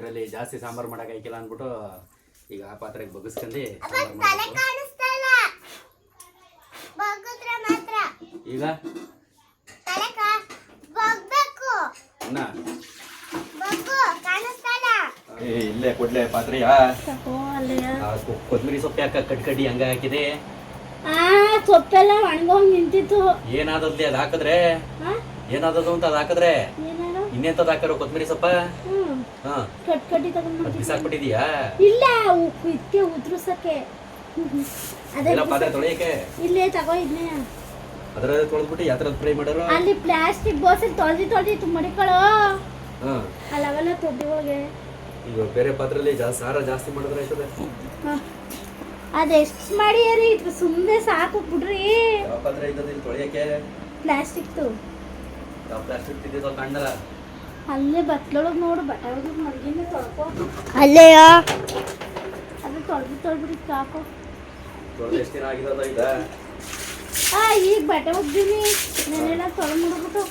ಇದರಲ್ಲಿ ಜಾಸ್ತಿ ಸಾಂಬಾರು ಮಾಡಕ್ಕೆ ಆಯ್ಕಿಲ್ಲ ಅಂದ್ಬಿಟ್ಟು ಈಗ ಆ ಪಾತ್ರೆಗೆ ಬಗ್ಗಿಸ್ಕೊಂಡು ಈಗ ಇಲ್ಲೇ ಕೊಡ್ಲೆ ಪಾತ್ರೆಯ ಕೊತ್ತಂಬರಿ ಸೊಪ್ಪೆ ಹಾಕ ಕಡ್ಕಡ್ಡಿ ಹಂಗ ಹಾಕಿದೆ. ಸೊಪ್ಪೆಲ್ಲ ಒಣಗೋಗಿ ನಿಂತಿತ್ತು. ಏನಾದದ್ಲಿ ಅದ್ ಹಾಕಿದ್ರೆ ಏನಾದದು ಅಂತ ಅದ್ ಹಾಕಿದ್ರೆ ಇನ್ನೆಂತದ್ ಹಾಕರು ಕೊತ್ತಂಬರಿ ಸೊಪ್ಪ ಕಡ್ಕಡ್ಡಿ ತಗೊಂಡು ಬಿಸಾಕ್ಬಿಟ್ಟಿದೀಯಾ? ಇಲ್ಲ ಇದಕ್ಕೆ ಉದ್ರಸಕ್ಕೆ ಪಾತ್ರೆ ತೊಳೆಯಕ್ಕೆ ಇಲ್ಲೇ ತಗೋ ಇದನ್ನೇ ಅದ್ರಲ್ಲಿ ತೊಳೆದ್ಬಿಟ್ಟು ಯಾವ ಥರ ಫ್ರೈ ಮಾಡೋರು? ಅಲ್ಲಿ ಪ್ಲಾಸ್ಟಿಕ್ ಬಾಕ್ಸಲ್ಲಿ ತೊಳೆದು ಮಡಿಕೊಳ್ಳೋ ಅಲ್ಲವೆಲ್ಲ ತೊಡ್ಡಿ ಹೋಗಿ ಈಗ ಬೇರೆ ಪಾತ್ರೆಯಲ್ಲಿ ಸಾರ ಜಾಸ್ತಿ ಮಾಡಿದ್ರೆ ಆಯ್ತದೆ. ಅದೆಷ್ಟು ಮಾಡಿರಿ ಸುಮ್ಮನೆ ಸಾಕು ಬಿಡ್ರಿ. ಯಾವ ಪಾತ್ರೆ ಇದ್ದದ ಇಲ್ಲಿ ತೊಳೆಯಕ್ಕೆ? ಪ್ಲಾಸ್ಟಿಕ್ದು. ಯಾವ ಪ್ಲಾಸ್ಟಿಕ್ ಇದ್ದಿದ್ದು ಕಾಣಲ್ಲ. ಅಲ್ಲೇ ಬಟ್ಲೊಳಗೆ ನೋಡು ಬಟ್ಟೆ ಒಳಗೆ ಮಡಗಿನ ತೊಳ್ಕೊ. ಅಲ್ಲೇಯ ಅದು ತೊಳ್ಬಿಟ್ಟು ಸಾಕು. ತೊಳೆದು ಎಷ್ಟು ದಿನ ಆಗಿರೋದ ಈಗ? ಈಗ ಬಟ್ಟೆ ಒಗ್ದೀನಿ ನೆನೆಲ್ಲ ತೊಳೆದು ಮಾಡ್ಬಿಟ್ಟು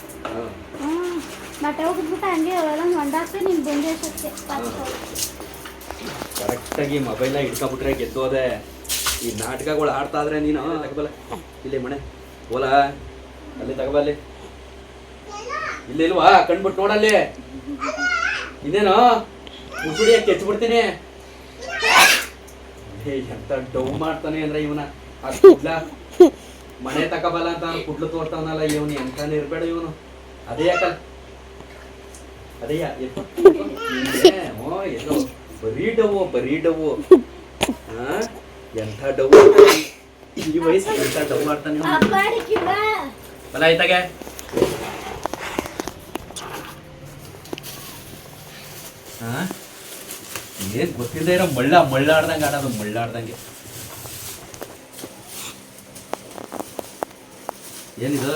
ಬಟ್ಟೆ ಒಗ್ದ್ಬಿಟ್ಟು ಹಂಗೆ ಅವೆಲ್ಲ ಮಂಡಾಕ್ತಿ ನಿನ್ ಬಂದೆ ಅಷ್ಟೇ. ಕರೆಕ್ಟಾಗಿ ಮೊಬೈಲ್ನ ಹಿಡ್ಕೊಬಿಟ್ರೆ ಗೆದ್ದೋದೆ. ಈ ನಾಟಕಗಳು ಆಡ್ತಾ ಇದ್ರೆ ನೀನು ತಗೋಬಲ್ಲ ಇಲ್ಲಿ ಮನೆ ಓಲಾ ಅಲ್ಲಿ ತಗೋಬಲ್ಲಿ ಇಲ್ಲಿ ಇಲ್ವಾ ಕಣ್ಬಿಟ್ಟು ನೋಡಲ್ಲಿ ಇನ್ನೇನು ಮುಸುಡಿಯಕ್ಕೆ ಕೆಚ್ಬಿಡ್ತೀನಿ. ಎಂತ ಡೌ ಮಾಡ್ತಾನೆ ಅಂದ್ರೆ ಇವನ ಮನೆ ತಗೋಬಲ್ಲ ಅಂತ ಕುಡ್ಲು ತೋರ್ತಾವನಲ್ಲ ಇವನು ಎಂತಾನೆ ಇರ್ಬೇಡ ಇವನು. ಅದೇ ಯಾಕಲ್ಲ ಅದೇ ಎಲ್ಲೋ ಬರೀ ಡವು ಎಂಥ ಡವು ಈ ವಯಸ್ಸು ಎಂಥ ಡವು ಮಾಡ್ತಾನೆ ಬಲ ಆಯ್ತಾಗೆ. ಏನ್ ಗೊತ್ತಿಲ್ಲದೆ ಇರೋ ಮಳ್ಳಾಡ್ದಂಗೆ ಆಡೋದು ಮಳ್ಳಾಡ್ದಂಗೆ. ಏನಿದು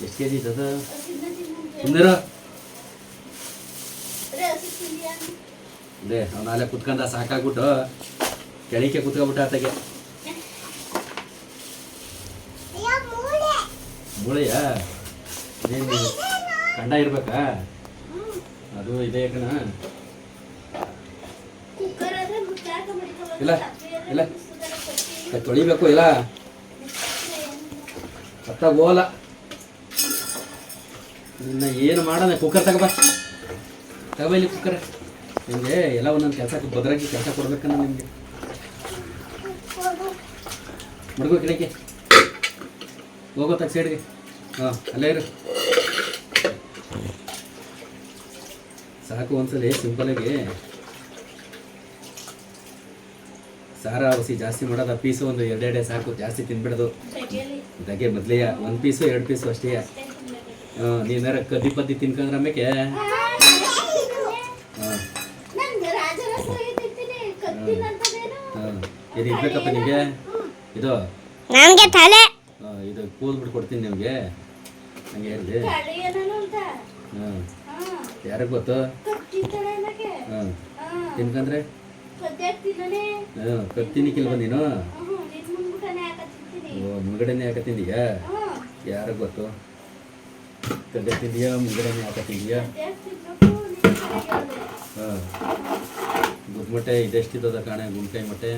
ಎಷ್ಟು ಕೆಜಿ ಇದ್ದದ ಸುಂದರ ಅದೇ ಅವನಾಲೆ ಕುತ್ಕೊಂಡ ಸಾಕಾಗ್ಬಿಟ್ಟು ಕೆಳಕ್ಕೆ ಕುತ್ಕೊಬಿಟ್ಟ ಆತಗೆ. ಮೂಳೆಯ ಏನು ಕಂಡ ಇರ್ಬೇಕಾ? ಅದು ಇದೆ ಕಣ. ಇಲ್ಲ ಇಲ್ಲ ತೊಳಿಬೇಕು ಇಲ್ಲ ಅತ್ತಾಗ ಹೋಗಲ್ಲ ನಿನ್ನ ಏನು ಮಾಡೋಣ. ಕುಕ್ಕರ್ ತಗೋಬ ಇಲ್ಲಿ ಕುಕ್ಕರ್ ನಿಮಗೆ ಎಲ್ಲ ಒಂದೊಂದು ಕೆಲಸಕ್ಕೆ ಭದ್ರಾಗಿ ಕೆಲಸ ಕೊಡ್ಬೇಕನ್ನ ನಿಮಗೆ. ಮಡ್ಗೋ ಗಿಡಕ್ಕೆ ಹೋಗೋ ತಗ ಸೈಡ್ಗೆ. ಅಲ್ಲೇ ಇರು ಸಾಕು ಒಂದ್ಸಲಿ ಸಿಂಪಲಾಗಿ. ಸಾರ ಹಸಿ ಜಾಸ್ತಿ ಮಾಡೋದು ಪೀಸು ಒಂದು ಎರಡೆರಡೆ ಸಾಕು, ಜಾಸ್ತಿ ತಿನ್ಬಿಡೋದು. ಇದಾಗೆ ಮೊದಲೇ ಒಂದು ಪೀಸು 2 ಪೀಸು ಅಷ್ಟೇ. ನೀನಾರ ಕದ್ದಿ ಪದ್ದಿ ತಿನ್ಕೊಂಡ್ರೆ ಆಮೇಲೆ ಇದು ಇರ್ಬೇಕಪ್ಪ ನಿಮಗೆ. ಇದು ನನಗೆ ತಲೆ ಇದು ಕೂದ್ಬಿಟ್ಟು ಕೊಡ್ತೀನಿ ನಿಮಗೆ. ಹಂಗೆ ಹೇಳಿ ಯಾರಿಗೆ ಗೊತ್ತು? ತಿನ್ಕಂದ್ರೆ ಕತ್ತೀನಿ ಕಿಲ್ವ ನೀನು? ಮುಂಗಡೆನೆ ಯಾಕೆ ತಿಂದೀಯಾ? ಯಾರಿಗೆ ಗೊತ್ತು? ಕದ್ದೆ ತಿಂದೀಯಾ ಮುಂಗಡೆನೆ ಯಾಕೆ ತಿಂದೀಯಾ? ಗುಡ್ಮಟ್ಟೆ ಇದೆಷ್ಟಿದ್ದದ ಕಾಣೆ ಗುಂಡ್ಕಾಯಿ ಮೊಟ್ಟೆ.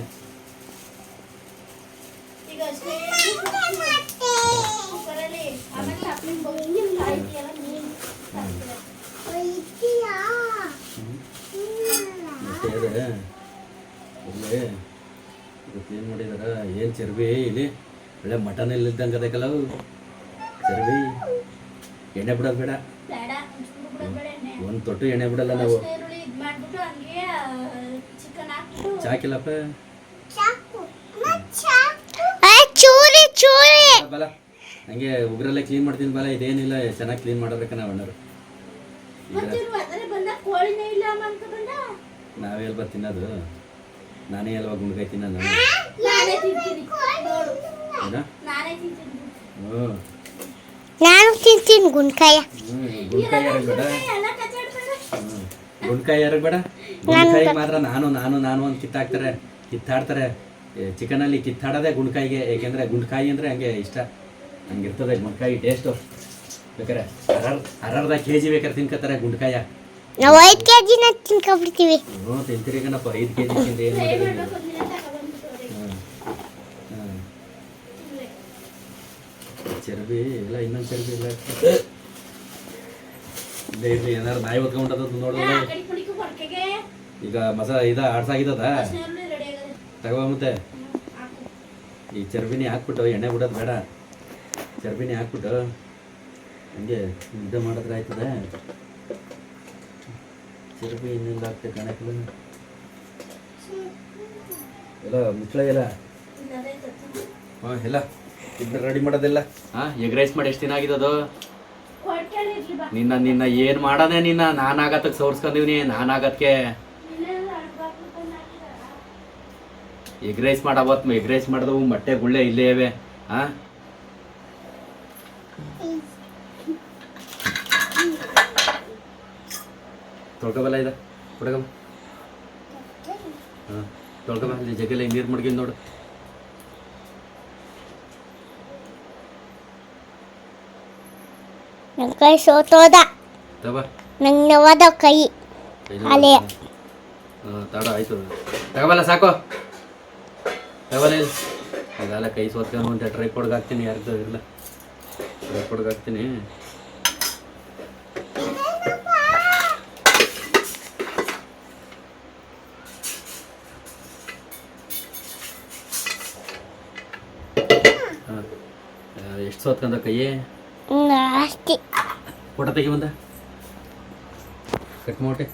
ಇಲ್ಲಿ ಕ್ಲೀನ್ ಮಾಡಿದಾರ. ಏನು ಚರ್ಬಿ ಇಲ್ಲಿ ಒಳ್ಳೆ ಮಟನ್ ಇಲ್ಲಿದ್ದಂಗೆ ಅದಕ್ಕಲ್ಲ ಚರ್ಬಿ. ಎಣ್ಣೆ ಬಿಡೋದು ಬೇಡ, ಒಂದು ತೊಟ್ಟು ಎಣ್ಣೆ ಬಿಡಲ್ಲ ನಾವು. ಚಾಕಿಲ್ಲಪ್ಪ ಬಲ ಹಂಗೆ ಉಗ್ರಲ್ಲೇ ಕ್ಲೀನ್ ಮಾಡ್ತೀನಿ ಬಲ. ಇದೇನಿಲ್ಲ ಚೆನ್ನಾಗಿ ಕ್ಲೀನ್ ಮಾಡಬೇಕ ನಾವು ಅಣ್ಣರು. ನಾವೇ ಅಲ್ವಾ ತಿನ್ನೋದು? ನಾನೇ ಅಲ್ವಾ ಗುಂಡ್ಕಾಯಿ ತಿನ್ನೋದು? ನಾನು ತಿಂತೀನಿ ಗುಂಡ್ಕಾಯ. ಗುಂಡ್ಕಾಯಿ ಯಾರಿಗೆ ಬೇಡ? ಗುಂಡ್ಕಾಯಿ ಯಾರಿಗೆ ಬೇಡ? ಗುಂಡ್ಕಾಯಿ ಮಾತ್ರ ನಾನು ನಾನು ನಾನು ಅಂತ ಕಿತ್ತಾಡ್ತಾರೆ. ಚಿಕನಲ್ಲಿ ಕಿತ್ತಾಡೋದೇ ಗುಂಡ್ಕಾಯಿಗೆ. ಏಕೆಂದರೆ ಗುಂಡ್ಕಾಯಿ ಅಂದರೆ ಹಂಗೆ ಇಷ್ಟ, ಹಂಗಿರ್ತದೆ ಗುಂಡ್ಕಾಯಿ ಟೇಸ್ಟು. ಬೇಕಾರೆ ಅರ್ಧ KG ಬೇಕಾದ್ರೆ ತಿನ್ಕೋತಾರೆ ಗುಂಡ್ಕಾಯ. ನಾವು 5 kg ತಿನ್ಕೊಂಡ್ಬಿಡ್ತೀವಿ. ಹ್ಞೂ ತಿಂತೀರಿ ಕಣಪ್ಪ 5 kg ತಿಂದ ಏನು ಚರ್ಬಿ ಇಲ್ಲ ಇನ್ನೊಂದು ಚರ್ಬಿ ಇಲ್ಲ ಇಲ್ಲೇ ಇರಲಿ ಏನಾರು ನಾಯಿ ಹೊತ್ಕೊಂಡ್ಬಿಟ್ಟದ ನೋಡೋದು ಈಗ ಆಡ್ಸಾಗಿದ್ದದ ತಗೋ ಮತ್ತೆ ಈ ಚರ್ಬಿನಿ ಹಾಕ್ಬಿಟ್ಟು ಎಣ್ಣೆ ಬಿಡೋದು ಬೇಡ ಚರ್ಬಿನಿ ಹಾಕ್ಬಿಟ್ಟು ಹಂಗೆ ಇದು ಮಾಡಿದ್ರೆ ಆಯ್ತದೆ ಚರ್ಬಿ ಇನ್ನೆಲ್ಲ ಆಗ್ತದೆ ಕಣಕ್ಕಿಲ್ಲ ಎಲ್ಲ ಮುಚ್ಚಳ ಎಲ್ಲ ಹಾಂ ಎಲ್ಲ ಇಬ್ಬರು ರೆಡಿ ಮಾಡೋದಿಲ್ಲ ಹಾಂ ಎಗ್ ರೈಸ್ ಮಾಡಿ ಎಷ್ಟು ದಿನ ಆಗಿದ್ದದು ನಿನ್ನ ಏನು ಮಾಡೋದೆ ನಾನು ಆಗತ್ತಕ್ಕೆ ಸೋರ್ಸ್ಕೊಂಡಿವ್ನಿ ನಾನು ಆಗಕ್ಕೆ ಎಗ್ ರೈಸ್ ಮಾಡವತ್ತು ಎಗ್ ರೈಸ್ ಮಾಡಿದವು ಮೊಟ್ಟೆ ಗುಳ್ಳೆ ಇಲ್ಲೇ ಇವೆ ಹಾಂ ತೊಳ್ಕೊಬಲ್ಲ ಇದೆ ಕೊಡಗಮ್ಮ ಹಾಂ ತೊಳ್ಕೊಬ ಇಲ್ಲಿ ಜಗ್ಗೆಲ್ಲ ನೀರು ಮಡ್ಗಿಂದು ನೋಡು ನನ್ನ ಕೈ ಸೋತೋದ. ತಬ ನಂಗೆ ನೋವಾದ ಕೈ ಅಲೆ. ಹಾಂ ತಡ ಆಯ್ತು ತಗೋಬಲ್ಲ ಸಾಕು ತಗೋಬಲ್ಲ ಇಲ್ಲ ಅದೆಲ್ಲ ಕೈ ಸೋತ್ಕೊಂಡು ಅಂತ ಟ್ರೈಪೋಡ್ಗೆ ಹಾಕ್ತೀನಿ ಯಾರ್ದು ಇಲ್ಲ ಟ್ರೈಪೋಡ್ಗೆ ಹಾಕ್ತೀನಿ ಹಾಂ ಎಷ್ಟು ಸೋತ್ಕೊಂಡ ಕೈ ಅಷ್ಟೇ. ಫೋಟೋ ತೆಗಿ ಬಂದ ಕಟ್ ಮಾಡೋಟೆ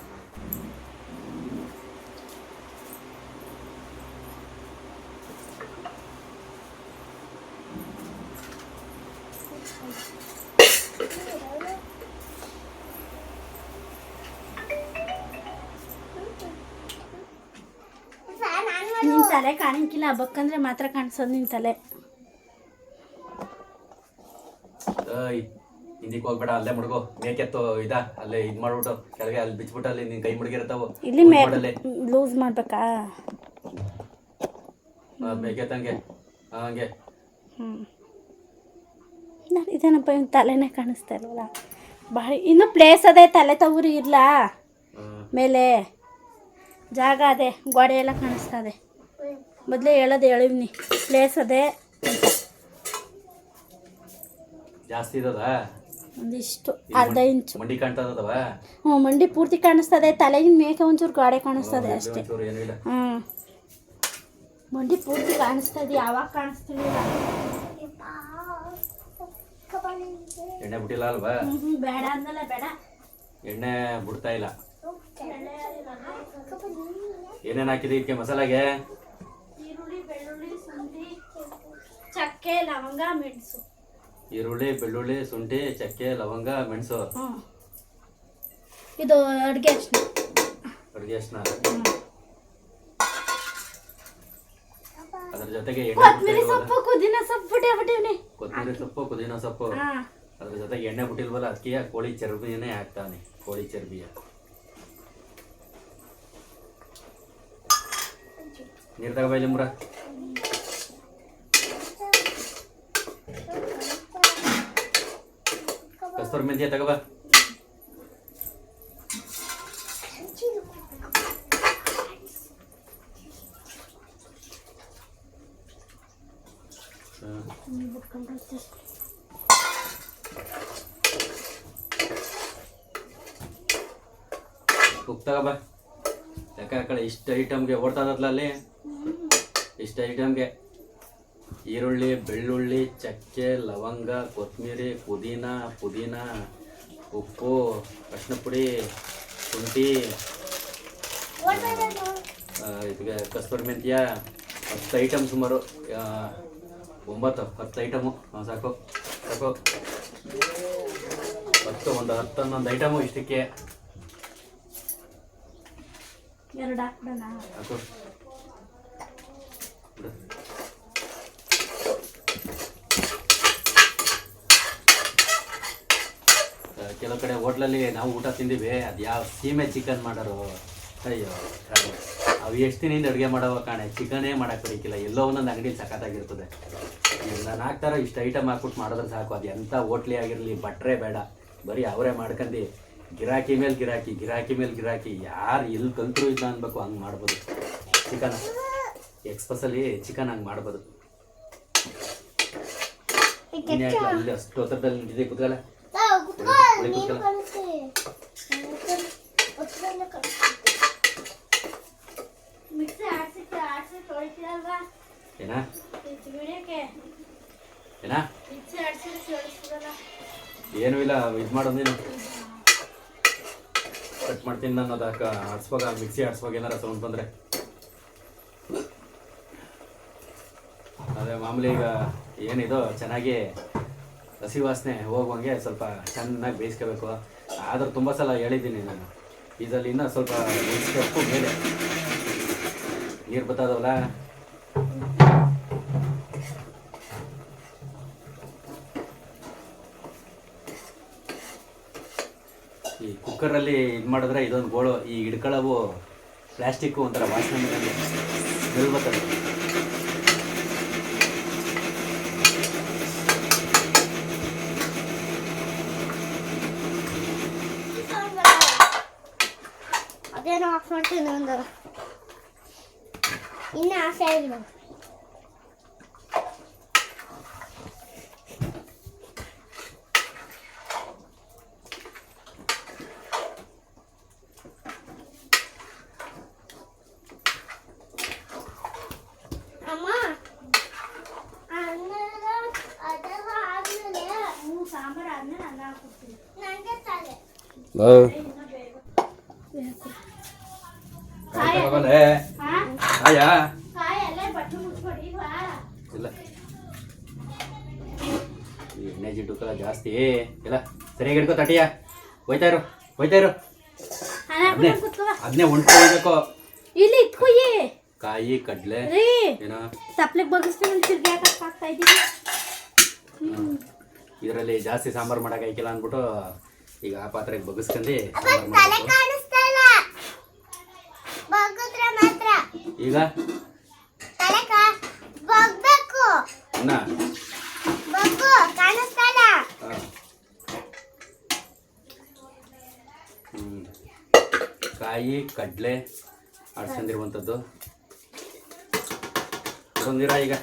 ನಿನ್ ತಲೆ ಕಾಣಂಗಿಲ್ಲ ಹಬ್ಬಕ್ಕಂದ್ರೆ ಮಾತ್ರ ಕಾಣಿಸೋದು ನಿನ್ ತಲೆ. ಹಿಂದಿಕ್ ಹೋಗ್ಬೇಡ ಅಲ್ಲೇ ಮುಡ್ಗೋ ಮೇಕೆತ್ತು ಅಲ್ಲೇ ಇದು ಮಾಡ್ಬಿಟ್ಟು ಕೆಳಗೆ ಅಲ್ಲಿ ಬಿಚ್ಬಿಟ್ಟು ಅಲ್ಲಿ ನಿನ್ ಕೈ ಮುಡ್ಗಿರ್ತಾವ ಇಲ್ಲಿ ಲೂಸ್ ಮಾಡ್ಬೇಕಾ ಮೇಕೆತ್ತಂಗೆ ಹಂಗೆ ನಾನು ಇದೇನಪ್ಪ ಇವ್ನ ತಲೆನೇ ಕಾಣಿಸ್ತಾ ಇಲ್ವಲ್ಲ ಭಾಳ ಇನ್ನೂ ಪ್ಲೇಸ್ ಅದೇ ತಲೆ ತವರಿ ಇಲ್ಲ ಮೇಲೆ ಜಾಗ ಅದೇ ಗೋಡೆ ಎಲ್ಲ ಕಾಣಿಸ್ತಾ ಇದೆ ಮೊದಲೇ ಹೇಳಿವ್ನಿ ಪ್ಲೇಸ್ ಅದೇ ಜಾಸ್ತಿ ಇದದ ಒಂದಿಷ್ಟು ಅರ್ಧ ಇಂಚು ಮಂಡಿ ಕಾಣ್ತದವ ಹ್ಞೂ ಮಂಡಿ ಪೂರ್ತಿ ಕಾಣಿಸ್ತದೆ ತಲೆಗಿನ ಮೇಕೆ ಒಂಚೂರು ಗೋಡೆ ಕಾಣಿಸ್ತದೆ ಅಷ್ಟೇ ಹ್ಞೂ ಮಂಡಿ ಪೂರ್ತಿ ಕಾಣಿಸ್ತಾ ಇದೆ ಯಾವಾಗ ಕಾಣಿಸ್ತೀವಿ ಎಣ್ಣೆ ಬಿಟ್ಟಿಲ್ಲ ಅಲ್ವಾ ಬೇಡ ಅಂದಲ್ಲ ಬೇಡ ಎಣ್ಣೆ ಬಿಡ್ತಾ ಇಲ್ಲ ಏನೇನು ಹಾಕಿದೆ ಇದಕ್ಕೆ ಮಸಾಲಾಗೆ ಈರುಳ್ಳಿ ಬೆಳ್ಳುಳ್ಳಿ ಶುಂಠಿ ಚಕ್ಕೆ ಲವಂಗ ಮೆಣಸು ಈರುಳ್ಳಿ ಬೆಳ್ಳುಳ್ಳಿ ಶುಂಠಿ ಚಕ್ಕೆ ಲವಂಗ ಮೆಣಸು ಇದು ಅಡುಗೆ ಅರ್ಶಿನ ಅಡುಗೆ ಅದ್ರ ಜೊತೆಗೆ ಕೊತ್ತಂಬರಿ ಸೊಪ್ಪು ಪುದೀನ ಸೊಪ್ಪು ಬಿಟ್ಟಿವ್ನಿ ಕೊತ್ತಂಬರಿ ಸೊಪ್ಪು ಪುದೀನ ಸೊಪ್ಪು ಅದ್ರ ಜೊತೆಗೆ ಎಣ್ಣೆ ಬಿಟ್ಟಿಲ್ವಲ್ಲ ಅದಕ್ಕೆ ಕೋಳಿ ಚರ್ಬಿನೇ ಹಾಕ್ತಾನೆ ಕೋಳಿ ಚರ್ಬಿಯ ನೀರು ತಗೋಬೈಲಿ ಮುರ ಕಸ್ತೂರಿ ಮೆಂತ್ಯ ತಗೋಬ ಉಪ್ಪು ತಗೋಬ ಲೆಕ್ಕ ಹಾಕಳೆ ಇಷ್ಟು ಐಟಮ್ಗೆ ಓಡ್ತಾದಲ್ಲ ಅಲ್ಲಿ ಇಷ್ಟು ಐಟಮ್ಗೆ ಈರುಳ್ಳಿ ಬೆಳ್ಳುಳ್ಳಿ ಚಕ್ಕೆ ಲವಂಗ ಕೊತ್ತಂಬರಿ ಪುದೀನ ಉಪ್ಪು ಅರಿಶಿನ ಪುಡಿ ಶುಂಠಿ ಇದಕ್ಕೆ ಕಸ್ತೂರಿ ಮೆಂತ್ಯ 10 ಐಟಮ್ ಸುಮಾರು 9-10 ಐಟಮು ಸಾಕು ಸಾಕು 10-11 ಐಟಮು ಇಷ್ಟಕ್ಕೆ ಎರಡು ಹಾಕ್ಬಿಡೋಣ ಸಾಕು ಕೆಲವು ಕಡೆ ಹೋಟ್ಲಲ್ಲಿ ನಾವು ಊಟ ತಿಂದಿವಿ ಅದು ಯಾವ ಸೀಮೆ ಚಿಕನ್ ಮಾಡೋರು ಅಯ್ಯೋ ಅವು ಎಷ್ಟು ದಿನದಿಂದ ಅಡುಗೆ ಮಾಡೋ ಕಾಣೆ ಚಿಕನೇ ಮಾಡೋಕೆ ಬರೀಕಿಲ್ಲ ಎಲ್ಲೋ ಒಂದೊಂದು ಅಂಗಡಿಲಿ ಸಖತ್ತಾಗಿರ್ತದೆ ನಾನು ಹಾಕ್ತಾರೋ ಇಷ್ಟು ಐಟಮ್ ಹಾಕ್ಬಿಟ್ಟು ಮಾಡಿದ್ರೆ ಸಾಕು ಅದು ಎಂಥ ಹೋಟ್ಲಿ ಆಗಿರಲಿ ಭಟ್ರೆ ಬೇಡ ಬರೀ ಅವರೇ ಮಾಡ್ಕೊಂಡು ಗಿರಾಕಿ ಮೇಲೆ ಗಿರಾಕಿ, ಗಿರಾಕಿ ಮೇಲೆ ಗಿರಾಕಿ. ಯಾರು ಎಲ್ಲಿ ಕಲ್ತರು ಇಲ್ಲ ಅನ್ಬೇಕು, ಹಂಗೆ ಮಾಡ್ಬೋದು. ಚಿಕನ್ ಎಕ್ಸ್ಪ್ರೆಸ್ಸಲ್ಲಿ ಚಿಕನ್ ಹಂಗೆ ಮಾಡ್ಬೋದು. ಅಲ್ಲಿ ಅಷ್ಟು ಹತ್ರದಲ್ಲಿ ನಿಂತಿದೆ, ಕೂತ್ಕಲ್ಲ. ಏನ ಏನ ಏನೂ ಇಲ್ಲ, ಇದು ಮಾಡೋದೇನು ಕಟ್ ಮಾಡ್ತೀನಿ ನಾನು. ಅದಕ್ಕೆ ಆಡ್ಸ್ವಾಗ ಮಿಕ್ಸಿ ಆಡ್ಸ್ವಾಗ ಏನಾರ ಸೌಂಡ್ ಬಂದರೆ ಅದೇ ಮಾಮೂಲಿ. ಈಗ ಏನಿದು ಚೆನ್ನಾಗಿ ಹಸಿ ವಾಸನೆ ಹೋಗುವಂಗೆ ಸ್ವಲ್ಪ ಚೆನ್ನಾಗಿ ಬೇಯಿಸ್ಕೋಬೇಕು. ಆದ್ರೆ ತುಂಬ ಸಲ ಹೇಳಿದ್ದೀನಿ ನಾನು, ಇದರಲ್ಲಿ ಇನ್ನೂ ಸ್ವಲ್ಪ ಬೇಯಿಸ್ಬೇಕು. ಮೇಲೆ ನೀರು ಬರ್ತದವಲ್ಲ, ಈ ಕುಕ್ಕರಲ್ಲಿ ಇದು ಮಾಡಿದ್ರೆ ಇದೊಂದು ಗೋಳು. ಈ ಹಿಡ್ಕೊಳ್ಳವು ಪ್ಲಾಸ್ಟಿಕ್ಕು ಒಂಥರ ವಾಸನೆ ಮೇಲೆ ಸ್ಮೆಲ್ ಬರ್ತದೆ. ಅದೇನೋ ಆಫ್ ಮಾಡ್ತೀನಿ ಒಂದು ಇನ್ನು ಆಸೆ ಆಗಿಲ್ಲ. ಅಮ್ಮ ಅದೆಲ್ಲ ಆದ್ಮೇಲೆ ಸಾಂಬಾರು ಆದ್ಮೇಲೆ ಅನ್ನ ಹಾಕ್ಬಿಡ್ತೀನಿ. ನನಗೆ ತಲೆ ಇಲ್ಲ ಎಣ್ಣೆ ಜಿಡ್ಡುಕಲ್ಲ ಜಾಸ್ತಿ ಇಲ್ಲ. ಸರಿಯಾಗಿ ಹಿಡ್ಕೋ ತಟಿಯ. ಹೋಯ್ತಾಯಿರು ಹೋಯ್ತಾಯಿರು. ಅದನ್ನೇ ಹೊಂಟ್ಕೊಳ್ಬೇಕು. ಇಲ್ಲಿ ಇಟ್ಕೊಯ್ಯಿ. ಕಾಯಿ ಕಡ್ಲೆ ಏನೋ ತಪ್ಲಿಗೆ ಬಗ್ಗಿಸ್ತೀನಿ ಅಂತ ತಿರ್ಗಿ ಹಾಕಕ್ಕೆ ಆಗ್ತಾ ಇದ್ದೀನಿ. ಇದರಲ್ಲಿ ಜಾಸ್ತಿ ಸಾಂಬಾರು ಮಾಡೋಕ್ಕಾಗಿಲ್ಲ ಅಂದ್ಬಿಟ್ಟು ಈಗ ಆ ಪಾತ್ರೆಗೆ ಬಗ್ಗಿಸ್ಕೊಂಡು ಈಗ ಕಾಯಿ ಕಡ್ಲೆ ಆಡ್ಸ್ಕೊಂಡಿರುವಂಥದ್ದು ಬಂದಿರ. ಈಗ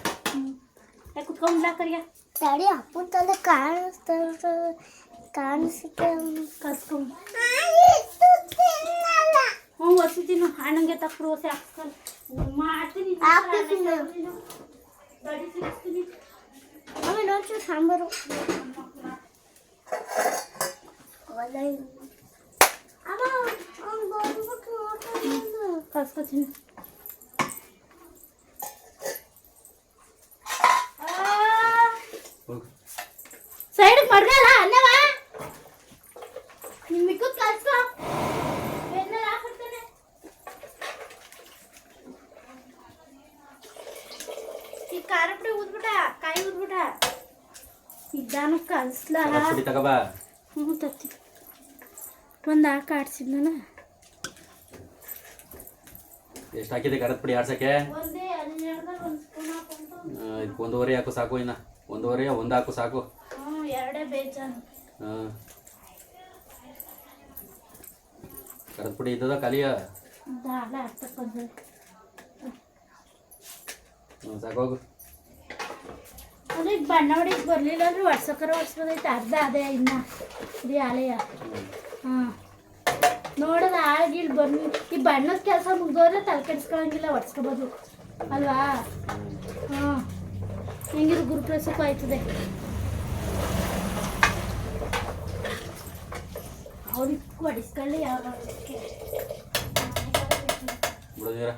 ಕುತ್ಕೊಂಡ್ಲಾ ಕರಿಯ ತಡಿ ಅಪ್ಪನ ತಲೆ ಕಾಣಿಸುತ್ತೆ ಕಸ್ಕೊಂಡು ಒಸಿತೀನಿ. ಹಣ್ಣಂಗೆ ತಪ್ಪು ಒಸಿ ಹಾಕ್ಸ್ಕೊಂಡು ಮಾಡ್ತೀನಿ. ಆಮೇಲೆ ಒಂಚೂರು ಸಾಂಬಾರು ಕಸ್ಕೊತೀನಿ. ಸೈಡ್ ಮಡ್ಗಲ್ಲ ಅನ್ನವ ನಿಮ್ ಮಿಕ್ಕದ್ ಕಲ್ಸ್ಕೊ. ಬೆನ್ನಲ್ಲಿ ಹಾಕ್ಬಿಡ್ತಾನೆ. ಈ ಖಾರ ಪುಡಿ ಊದ್ಬಿಟ, ಕಾಯಿ ಊದ್ಬಿಟ. ಇದಾನು ಕಲ್ಸ್ಲಾ. ತಗೋಬಾ. ತತ್ತಿ ಒಂದು ಹಾಕ ಆಡ್ಸಿದ್ನ. ಎಷ್ಟು ಹಾಕಿದೆ ಖಾರದ ಪುಡಿ ಆಡ್ಸಕ್ಕೆ? ಒಂದೇ 12 ಒಂದು ಸ್ಪೂನ್ ಹಾಕೊಂಡು. ಇದಕ್ಕೆ 1.5 ಹಾಕು ಸಾಕು. ಇನ್ನು 1.5 1 ಹಾಕು ಸಾಕು. ಎರಡೇ ಬೇಜಾನು. ಖಾರದ ಪುಡಿ ಇದ್ದದ ಖಾಲಿಯ ದಾಳ ಅಷ್ಟಕ್ಕೆ ಸಾಕೋಗು. ಅದು ಈಗ ಬಣ್ಣ ಹೊಡಿಗೆ ಬರಲಿಲ್ಲ ಅಂದ್ರೆ ವರ್ಷಕ್ಕರ ವರ್ಷದೈತೆ. ಅರ್ಧ ಅದೇ ಇನ್ನು ಇದು ಆಲೆಯ. ಹಾಂ ನೋಡೋದು ಆಳ್ಗಿಲ್ ಬನ್ನಿ. ಈ ಬಣ್ಣದ ಕೆಲಸ ಮುಗ್ದೋದ್ರೆ ತಲೆ ಕೆಡಿಸ್ಕೊಳಂಗಿಲ್ಲ, ಒಡ್ಸ್ಕೊಬೋದು ಅಲ್ವಾ? ಹಾಂ ಹೆಂಗಿರು ಗುರುಪ್ರಸಕ್ಕೂ ಆಯ್ತದೆ. ಅವ್ರಿಗೆ ಹೊಡಿಸ್ಕೊಳ್ಳಿ ಯಾವ ಬಿಡೋದಿರ.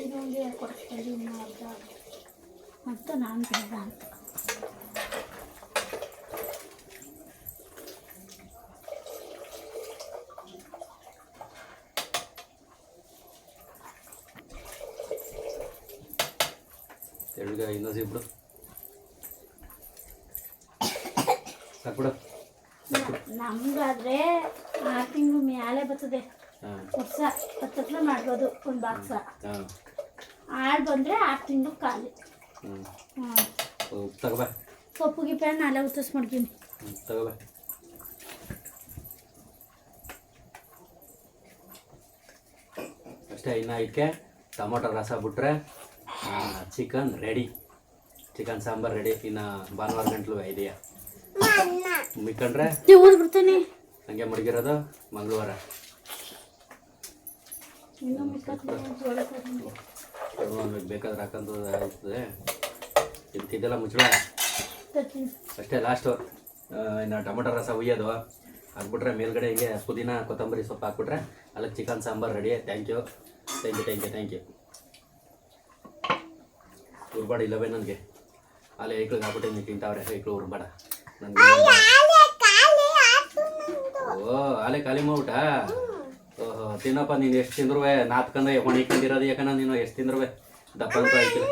ಇನ್ನೊಂದು ಕೊಡಿಸ್ಕೊಳ್ಳಿ ಅರ್ಧ ಮತ್ತು ನಾನು ಬೇಡ ಅಂತ. ತೆಳ್ಳಗ ಇನ್ನೊಂದು ಬಿಡು ಸಾಕ್ಬಿಡು. ನಮ್ಗಾದ್ರೆ 6 ತಿಂಗಳು ಮ್ಯಾಲೆ ಬರ್ತದೆ. ವರ್ಷ 10 ಮಾಡ್ಬೋದು ಒಂದು ಬಾಕ್ಸ. ಆಳು ಬಂದರೆ 6 ತಿಂಗಳು ಖಾಲಿ. ತಗೋಬಾ. ಸೊಪ್ಪು ಗಿಪ್ಪೆ ನಾಳೆ ಉತ್ತರಿಸಿ ಮಾಡ್ತೀನಿ. ತಗೋಬ. ಅಷ್ಟೇ, ಇನ್ನು ಇದಕ್ಕೆ ಟೊಮೊಟೊ ರಸ ಬಿಟ್ರೆ chicken ready. Chicken sambar ready. ಇನ್ನು ಭಾನುವಾರ ಗಂಟ್ಲು ಇದೆಯಾ ಮಿಕ್ಕಂಡ್ರೆ ಬಿಡ್ತೀನಿ. ಹಂಗೆ ಮಡಗಿರೋದು ಮಂಗಳವಾರ. ಬೇಕಾದ್ರೆ ಹಾಕೊಂಡು ಆಗ್ತದೆ. ಇದಕ್ಕಿದೆಲ್ಲ ಮುಚ್ಚಳ ಅಷ್ಟೇ ಲಾಸ್ಟು. ಇನ್ನು ಟೊಮೊಟೊ ರಸ ಹುಯ್ಯೋದು ಹಾಕ್ಬಿಟ್ರೆ ಮೇಲ್ಗಡೆ ಹಿಂಗೆ ಪುದೀನ ಕೊತ್ತಂಬರಿ ಸೊಪ್ಪು ಹಾಕ್ಬಿಟ್ರೆ ಅಲ್ಲಿಗೆ chicken sambar ready. Thank you. ಉರ್ಬಾಡ ಇಲ್ಲವೇ ನನಗೆ ಅಲ್ಲೇ ಐಕ್ಳಿಗೆ ಹಾಕ್ಬಿಟ್ಟು ತಿಂತಾವ್ರೆ. ಐಕ್ಳು ಉರ್ಬಾಡ ನನಗೆ. ಓ ಆಲೆ ಖಾಲಿ ಮಾಡ್ಬಿಟ್ಟ. ಓಹೋ ತಿನ್ನಪ್ಪ. ನೀನು ಎಷ್ಟು ತಿಂದ್ರು ನಾತ್ಕಂದ್ರೆ ಹೊಣಿಕೊಂಡಿರೋದು. ಯಾಕಂದ್ರೆ ನೀನು ಎಷ್ಟು ತಿಂದ್ರು ದಪ್ಪ ಅಂತ ಆಯ್ತಿಲ್ಲ.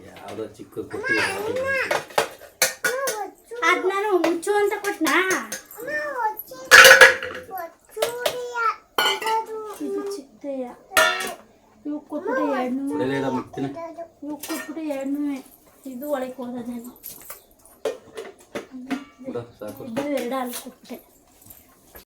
ಯಾವುದೋ ಚಿಕ್ಕ ಕೊಟ್ಟಿ ಅದು ನಾನು ಮುಚ್ಚು ಅಂತ ಕೊಟ್ನಾ. ಇದು ಚಿಕ್ಕಯ್ಯ. ಇವು ಕೊಟ್ಬಿಟ್ಟು ಎರಡೂ ಇದು ಒಳಗೆ ಹೋಗೋದೇನು. ಸಾಕು. ಎರಡು ಅಲ್ಲಿ ಕೊಟ್ಬಿಟ್ಟೆ.